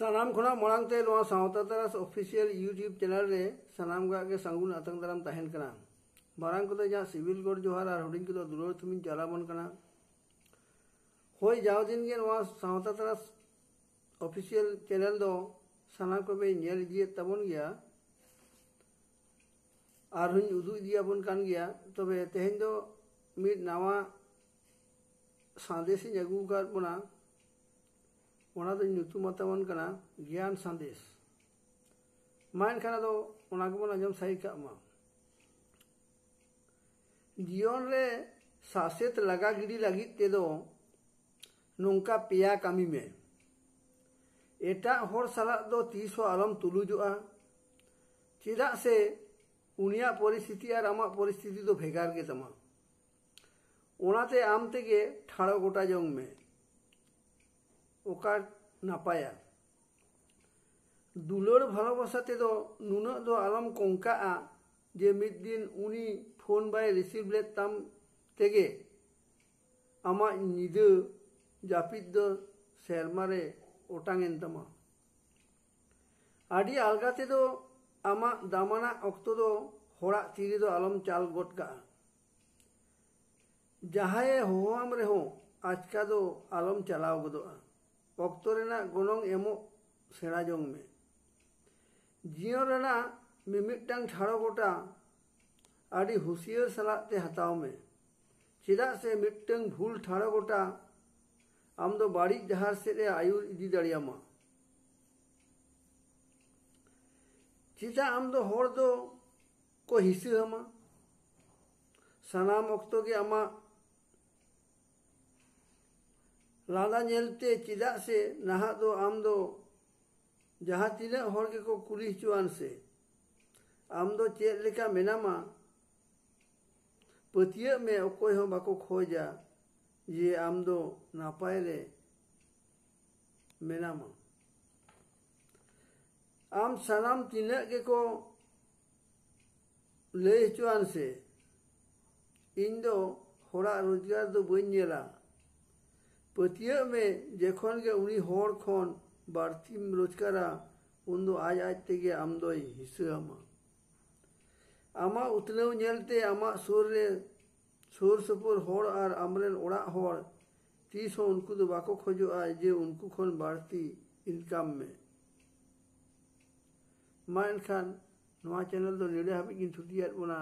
सानाम खुना मरांगते लोआ सावता तरास ऑफिशियल यूट्यूब चैनल रे सानाम गा के संगुन अतंग दराम तहन कना मारांग को जहाँ सिविल कोड जोहार और हुडिंग को दुलोर थुमिन चलाबन कना होय जाव दिन के लोआ सावता तरास ऑफिशियल चैनल दो सानाम को बे नेल दिए तबन गया और हुन उदु दिया बन कान गया तबे तेहेन दो मिड नावा संदेश अगू कर बना ओना दो ᱧᱩᱛᱩᱢᱟᱛᱟᱵᱚᱱ ᱠᱟᱱᱟ ᱜᱮᱭᱟᱱ ᱥᱟᱸᱫᱮᱥ मान खाना दो ओना को बना जम सही कामा जीवन रे सासेत लगा गिरी लगी ते दो नोंका पेया कामी में एटा होर साला दो 300 आलम तुलुजोआ चेदा से उनिया परिस्थिति और आमा परिस्थिति दो भेगार के तमा ओनाते आम तेगे ठाड़ो गोटा जंग में ओका नापाया दुलोर भालोबासाते दो नुना दो आलम कोंका जे मिद दिन उनी फोन बाय रिसीव ले तम तेगे आमा निदे जापिद दो सेरमारे ओटांगेन तमा आडी आलगाते दो आमा दामाना अक्तो दो होड़ा तीरी दो आलम चाल गोटका जहाए होआम रेहो आजका दो आलम चलाव गदोआ अक्तो रेना गोनोंग एमो सेड़ा जोंग में जीवन रेना मिमिटांग ठाड़ो गोटा आडी हुसियर सलाते हताव में चेदा से मिटंग भूल ठाड़ो गोटा आम दो बाड़ी जहार से रे आयुर इदी दड़ियामा चेदा आम दो होड़ दो को हिस्से हमा सनाम अक्तो के आमा लादा नेलते चेदा से नहा दो आम दो जहाँ तीन होड़ के को कुली चुआन से आम दो चेद लेका मेनामा पतिया में ओकोय हो बाको खोजा ये आम दो नापाय रे मेनामा आम सनाम तीन के को ले चुआन से इन दो होड़ा रोजगार दो बनेला पतिया में जेखन के उनी होड़ खोन बारती रोजगारा उन दो आज तेगे आम दो हिस्से आमा उतने नेलते आमा सुर सुपुर होड़ और आमरेन ओड़ा होड़ तीस हो उनको दो बाको खोजो जे उनको खोन बारती इनकम में मा एनखान नवा चैनल दो नेड़े हाबी किन छुटियात बना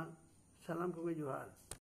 सालाम को जोहार।